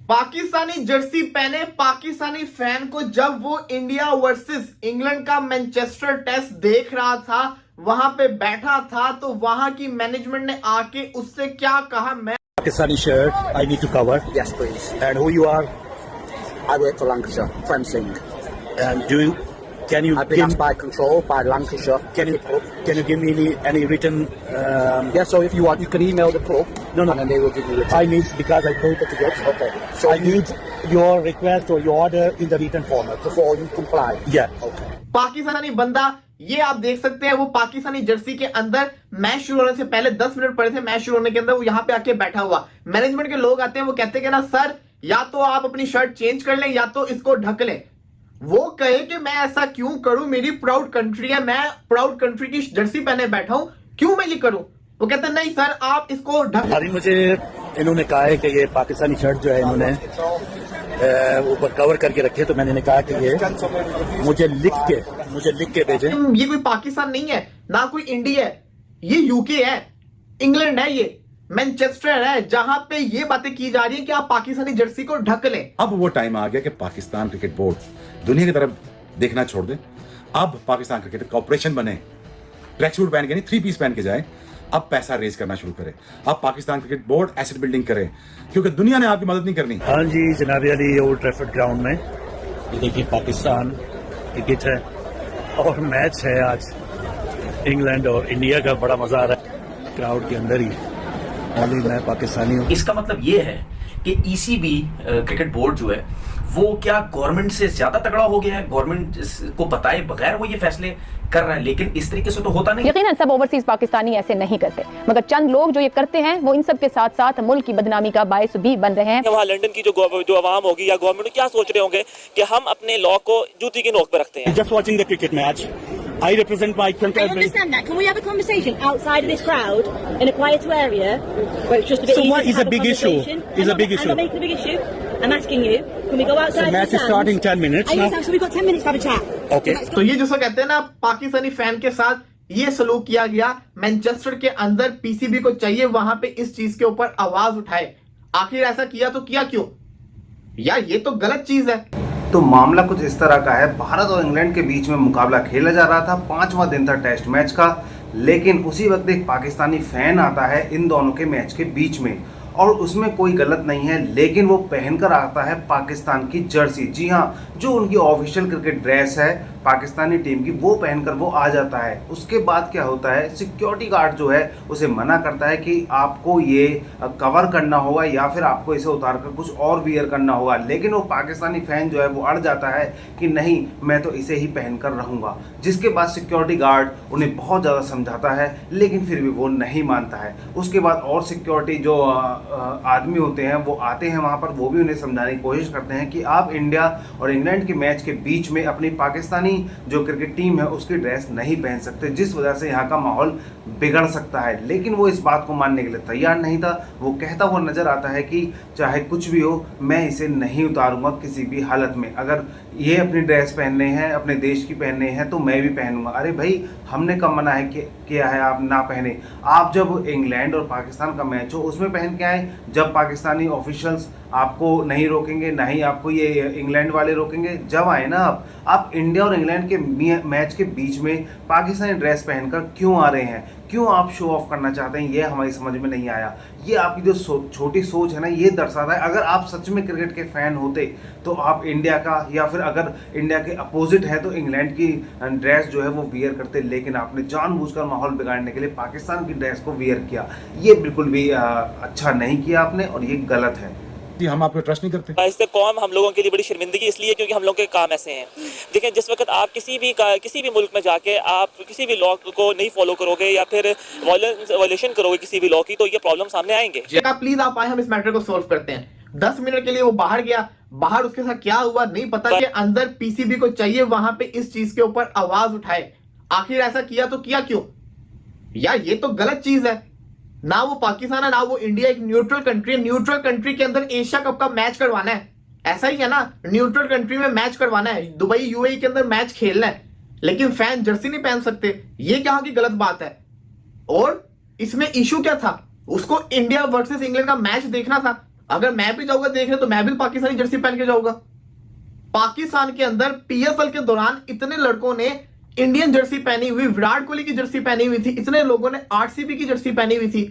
Pakistani Jersey पहने Pakistani fan को जब वो इंडिया वर्सेस इंग्लैंड का मैनचेस्टर टेस्ट देख रहा था, वहां पे बैठा था, तो वहां की मैनेजमेंट ने आके उससे क्या कहा। मैं Pakistani shirt, I need to cover. Yes, please. And who you are? I work for Lancashire, Prem Singh. And can you I've been asked by Control, by Lancashire. can you give me any written? Yeah, so if you want, you can email the club. No. And then they will give you the I need, because I paid the tickets. Okay. So I need your request or your order in the written format. before you comply. Yeah. Okay. Pakistani बंदा, ये आप देख सकते हैं, वो Pakistani Jersey के अंदर match शुरू होने से पहले 10 मिनट पड़े थे मैच शुरू होने के अंदर, वो यहाँ पे आके बैठा हुआ। मैनेजमेंट के लोग आते हैं, वो कहते हैं कि ना सर, या तो आप अपनी शर्ट चेंज कर लें या तो इसको ढक लें। वो कहे कि मैं ऐसा क्यों करूं, मेरी प्राउड कंट्री है, मैं प्राउड कंट्री की जर्सी पहने बैठा हूं, क्यों मैं ये करूं। वो कहते हैं नहीं सर, आप इसको ढक। अभी मुझे इन्होंने कहा है कि ये पाकिस्तानी शर्ट जो है इन्होंने ऊपर कवर करके रखे, तो मैंने इन्हें कहा कि ये मुझे लिख के भेजें। ये कोई पाकिस्तान नहीं है, ना कोई इंडिया है, ये यूके है, इंग्लैंड है, ये मैनचेस्टर है, जहां पे ये बातें की जा रही है कि आप पाकिस्तानी जर्सी को ढक लें। अब वो टाइम आ गया कि पाकिस्तान क्रिकेट बोर्ड दुनिया की तरफ देखना छोड़ दे। अब पाकिस्तान क्रिकेट कॉर्पोरेशन बने, ट्रैक सूट पहन के नहीं, 3 पीस पहन के जाए। अब पैसा रेज करना शुरू करे। अब Pakistan cricket board asset building करे, क्योंकि दुनिया ने आपकी मदद नहीं करनी। हाँ जी, जनाब अली ओल्ड ट्रैफर्ड ग्राउंड में ये देखिए पाकिस्तान क्रिकेट है और मैच है आज इंग्लैंड और इंडिया का। बड़ा मजा आ रहा है क्राउड के अंदर ही। अली मैं पाकिस्तानी हूँ। इसका मतलब ये है कि ईसीबी क्रिकेट बोर्ड जो है वो क्या गवर्नमेंट से ज्यादा तगड़ा हो गया है, गवर्नमेंट को बताए बगैर वो ये फैसले कर रहा है, लेकिन इस तरीके से तो होता नहीं। यकीनन सब ओवरसीज पाकिस्तानी ऐसे नहीं करते, मगर चंद लोग जो ये करते हैं वो इन सब के साथ साथ मुल्क की बदनामी का बायस भी बन रहे हैं। वहाँ लंदन की जो आवाम होगी या गवर्नमेंट क्या सोच रहे होंगे कि हम अपने लॉ को जूती की नोक पे रखते हैं। Just watching the cricket match. I represent my country. I understand that. Can we have a conversation outside of this crowd in a quieter area where it's just a bit easier what is to have a big issue? Is a big issue? I'm not making a big issue. I'm asking you, can we go outside? The match is starting 10 minutes now. So we've got 10 minutes to have a chat. Okay. तो ये जो कहते हैं ना, Pakistani fan के साथ ये सलूक किया गया। मैनचेस्टर के अंदर पीसीबी को चाहिए वहां पे इस चीज के ऊपर आवाज उठाए। आखिर ऐसा किया तो किया क्यों यार, ये तो गलत चीज है। तो मामला कुछ इस तरह का है। भारत और इंग्लैंड के बीच में मुकाबला खेला जा रहा था, 5वां दिन था टेस्ट मैच का, लेकिन उसी वक्त एक पाकिस्तानी फैन आता है इन दोनों के मैच के बीच में, और उसमें कोई गलत नहीं है, लेकिन वो पहनकर आता है पाकिस्तान की जर्सी। जी हाँ, जो उनकी ऑफिशियल क्रिकेट ड्रेस है पाकिस्तानी टीम की, वो पहनकर वो आ जाता है। उसके बाद क्या होता है, सिक्योरिटी गार्ड जो है उसे मना करता है कि आपको ये कवर करना होगा या फिर आपको इसे उतार कर कुछ और वियर करना होगा, लेकिन वो पाकिस्तानी फैन जो है वो अड़ जाता है कि नहीं, मैं तो इसे ही पहनकर रहूँगा। जिसके बाद सिक्योरिटी गार्ड उन्हें बहुत ज़्यादा समझाता है, लेकिन फिर भी वो नहीं मानता है। उसके बाद और सिक्योरिटी जो आदमी होते हैं वो आते हैं वहाँ पर, वो भी उन्हें समझाने की कोशिश करते हैं कि आप इंडिया और इंग्लैंड के मैच के बीच में अपनी पाकिस्तानी जो क्रिकेट टीम है उसकी ड्रेस नहीं पहन सकते, जिस वजह से यहाँ का माहौल बिगड़ सकता है। लेकिन वो इस बात को मानने के लिए तैयार नहीं था। वो कहता हुआ नजर आता है कि चाहे कुछ भी हो, मैं इसे नहीं उतारूंगा किसी भी हालत में। अगर ये अपनी ड्रेस पहनने हैं, अपने देश की पहनने हैं, तो मैं भी पहनूंगा। अरे भाई, हमने कब मना है किया है आप ना पहने। आप जब इंग्लैंड और पाकिस्तान का मैच हो उसमें पहन के आए, जब पाकिस्तानी ऑफिशियल्स आपको नहीं रोकेंगे, ना ही आपको ये इंग्लैंड वाले रोकेंगे। जब आए ना आप इंडिया और इंग्लैंड के मैच के बीच में पाकिस्तानी ड्रेस पहनकर क्यों आ रहे हैं, क्यों आप शो ऑफ करना चाहते हैं, ये हमारी समझ में नहीं आया। ये आपकी जो छोटी सोच है ना, ये दर्शाता है। अगर आप सच में क्रिकेट के फैन होते तो आप इंडिया का, या फिर अगर इंडिया के अपोजिट है तो इंग्लैंड की ड्रेस जो है वो वियर करते, लेकिन आपने जानबूझकर माहौल बिगाड़ने के लिए पाकिस्तान की ड्रेस को वियर किया। ये बिल्कुल भी अच्छा नहीं किया आपने, और ये गलत है। हम आपको ट्रस्ट नहीं करते। इससे कौम हम लोगों के लिए बड़ी शर्मिंदगी इसलिए क्योंकि हम लोग के काम ऐसे हैं। देखिए, जिस वक्त आप किसी भी मुल्क में जाके आप किसी भी लॉ को नहीं फॉलो करोगे या फिर वायलेशन करोगे किसी भी लॉ की, तो ये प्रॉब्लम सामने आएंगे। प्लीज आप आए, हम इस मैटर को सोल्व करते हैं। 10 मिनट के लिए वो बाहर गया, बाहर उसके साथ क्या हुआ नहीं पता, कि अंदर पीसीबी को चाहिए वहां पे इस चीज के ऊपर आवाज उठाए। आखिर ऐसा किया तो किया क्यों यार, ये तो गलत चीज है। ना वो पाकिस्तान है ना वो इंडिया, एक न्यूट्रल कंट्री है। न्यूट्रल कंट्री के अंदर एशिया कप का मैच करवाना है, ऐसा ही है ना, न्यूट्रल कंट्री में मैच करवाना है, दुबई यूएई के अंदर मैच खेलना है, लेकिन फैन जर्सी नहीं पहन सकते। ये क्या की गलत बात है। और इसमें इशू क्या था, उसको इंडिया वर्सेस इंग्लैंड का मैच देखना था, अगर मैं भी जाऊंगा देखने तो मैं भी पाकिस्तानी जर्सी पहन के जाऊंगा। पाकिस्तान के अंदर पीएसएल के दौरान इतने लड़कों ने इंडियन जर्सी पहनी हुई, विराट कोहली की जर्सी पहनी हुई थी, इतने लोगों ने आरसीबी की जर्सी पहनी हुई थी,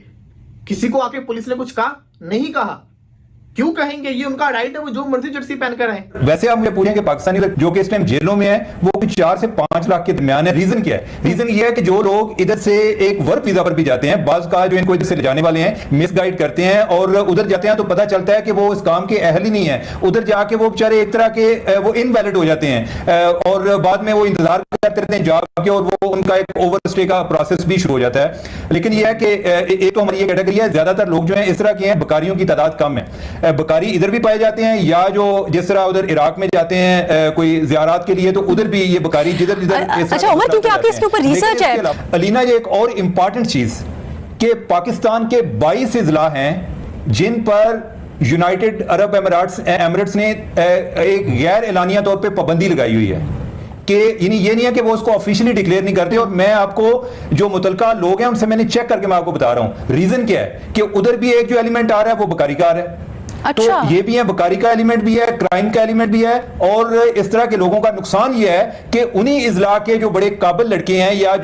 किसी को आके पुलिस ने कुछ कहा? नहीं कहा। क्यों कहेंगे? ये उनका राइट है, वो जो मर्जी जर्सी पहनकर आए। वैसे आप मुझे पूछें कि पाकिस्तानी जो कि इस टाइम जेलों में है वो 4 से 5 लाख के दरमियान है। रीजन क्या है? रीजन ये है कि जो लोग इधर से एक वर्क वीजा पर भी जाते हैं, बाज का जो इनको इधर से ले जाने वाले हैं मिसगाइड करते हैं और उधर जाते हैं तो पता चलता है कि वो इस काम के अहल ही नहीं है। उधर जाके वो बेचारे एक तरह के वो इनवैलिड हो जाते हैं और बाद में वो इंतजार करते रहते हैं जाके और वो उनका एक ओवरस्टे का प्रोसेस भी शुरू हो जाता है। लेकिन यह है कि एक तो हमारी ये कैटेगरी है, ज्यादातर लोग जो है इस तरह के हैं, बकारियों की तादाद कम है। बकारी इधर भी पाए जाते हैं या जो जिस तरह उधर इराक में जाते हैं कोई जियारत के लिए तो उधर भी ये बकारी जिधर जिधर। अच्छा उमर, क्योंकि आपके इसके ऊपर रिसर्च है। अलीना, ये एक और इंपॉर्टेंट चीज कि पाकिस्तान के 22 इजला हैं जिन पर यूनाइटेड अरब एमिरेट्स ने एक गैर एलानिया तौर पे पाबंदी लगाई हुई है कि ये नहीं है कि वो उसको ऑफिशियली डिक्लेयर नहीं करते। और मैं आपको जो मुतलका लोग हैं उनसे मैंने चेक करके मैं आपको बता रहा हूं रीजन क्या है कि उधर भी एक जो एलिमेंट आ रहा है वो बकारी का आ रहा है। अच्छा। तो ये भी है, बकारी का एलिमेंट भी है, क्राइम का एलिमेंट भी है। और इस तरह के लोगों का नुकसान ये है कि उन्हीं इजला के जो बड़े काबिल लड़के हैं या जो